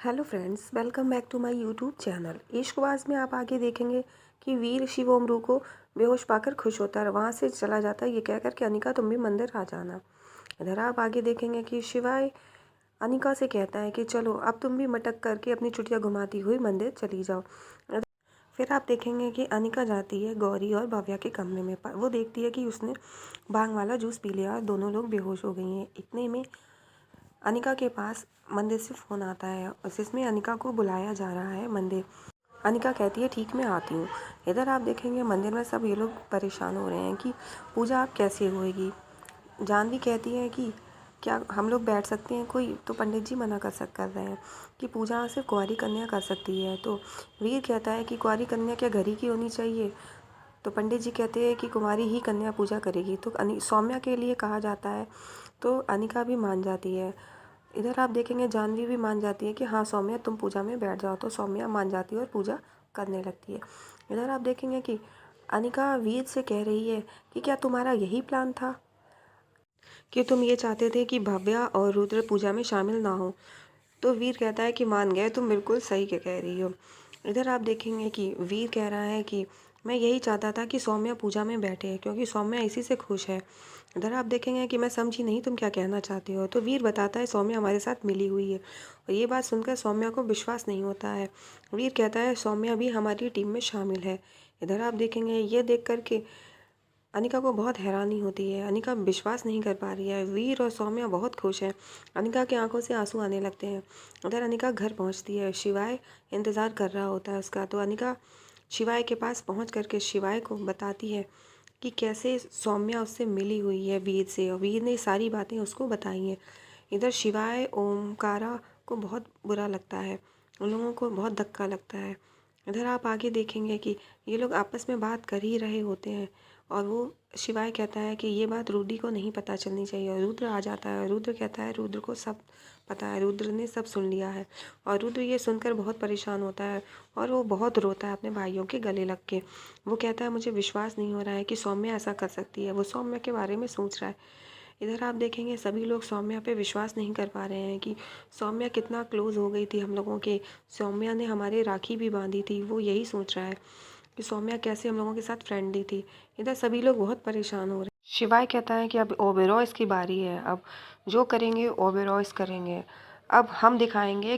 Hello friends, welcome back to my YouTube channel. Ishqbaaz में आप आगे देखेंगे कि वीर शिवोमरू को बेहोश पाकर खुश होता है और वहाँ से चला जाता है ये कहकर कि अनिका तुम भी मंदिर आ जाना। इधर आप आगे देखेंगे कि शिवाय अनिका से कहता है कि चलो अब तुम भी मटक करके अपनी चुटिया घुमाती हुई मंदिर चली जाओ। फिर आप देखेंगे कि अनिका जाती है गौरी और भव्या के कमरे में, पर वो देखती है कि उसने भांग वाला जूस पी लिया और दोनों लोग बेहोश हो गई हैं। इतने में अनिका के पास मंदिर से फ़ोन आता है जिसमें अनिका को बुलाया जा रहा है मंदिर। अनिका कहती है ठीक, मैं आती हूँ। इधर आप देखेंगे मंदिर में सब ये लोग परेशान हो रहे हैं कि पूजा अब कैसे होएगी। जानवी कहती है कि क्या हम लोग बैठ सकते हैं कोई, तो पंडित जी मना कर रहे हैं कि पूजा सिर्फ कुंवारी कन्या कर सकती है। तो वीर कहता है कि कुंवारी कन्या क्या घर ही की होनी चाहिए। तो पंडित जी कहते हैं कि कुंवारी ही कन्या पूजा करेगी। तो सौम्या के लिए कहा जाता है, तो अनिका भी मान जाती है। इधर आप देखेंगे जानवी भी मान जाती है कि हाँ सौम्या तुम पूजा में बैठ जाओ। तो सौम्या मान जाती है और पूजा करने लगती है। इधर आप देखेंगे कि अनिका वीर से कह रही है कि क्या तुम्हारा यही प्लान था कि तुम ये चाहते थे कि भव्या और रुद्र पूजा में शामिल ना हो। तो वीर कहता है कि मान गए, तुम बिल्कुल सही के कह रही हो। इधर आप देखेंगे कि वीर कह रहा है कि मैं यही चाहता था कि सौम्या पूजा में बैठे क्योंकि सौम्या इसी से खुश है। इधर आप देखेंगे कि मैं समझी नहीं तुम क्या कहना चाहते हो। तो वीर बताता है सौम्या हमारे साथ मिली हुई है और ये बात सुनकर सौम्या को विश्वास नहीं होता है। वीर कहता है सौम्या भी हमारी टीम में शामिल है। इधर आप देखेंगे ये देख करके अनिका को बहुत हैरानी होती है। अनिका विश्वास नहीं कर पा रही है। वीर और सौम्या बहुत खुश हैं। अनिका की आंखों से आंसू आने लगते हैं। उधर अनिका घर पहुंचती है। शिवाय इंतज़ार कर रहा होता है उसका। तो अनिका शिवाय के पास पहुंच करके शिवाय को बताती है कि कैसे सौम्या उससे मिली हुई है वीर से, और वीर ने सारी बातें उसको बताई हैं। इधर शिवाय ओमकारा को बहुत बुरा लगता है, उन लोगों को बहुत धक्का लगता है। इधर आप आगे देखेंगे कि ये लोग आपस में बात कर ही रहे होते हैं और वो शिवाय कहता है कि ये बात रुद्र को नहीं पता चलनी चाहिए। और रुद्र आ जाता है। रुद्र कहता है रुद्र को सब पता है, रुद्र ने सब सुन लिया है। और रुद्र ये सुनकर बहुत परेशान होता है और वो बहुत रोता है अपने भाइयों के गले लग के। वो कहता है मुझे विश्वास नहीं हो रहा है कि सौम्या ऐसा कर सकती है। वो सौम्या के बारे में सोच रहा है। इधर आप देखेंगे सभी लोग सौम्या पे विश्वास नहीं कर पा रहे हैं कि सौम्या कितना क्लोज हो गई थी हम लोगों के। सौम्या ने हमारे राखी भी बांधी थी। वो यही सोच रहा है कि सौम्या कैसे हम लोगों के साथ फ्रेंडली थी। इधर सभी लोग बहुत परेशान हो रहे हैं। शिवाय कहता है कि अब ओबेरॉयस की बारी है, अब जो करेंगे ओबेरॉयस करेंगे। अब हम दिखाएंगे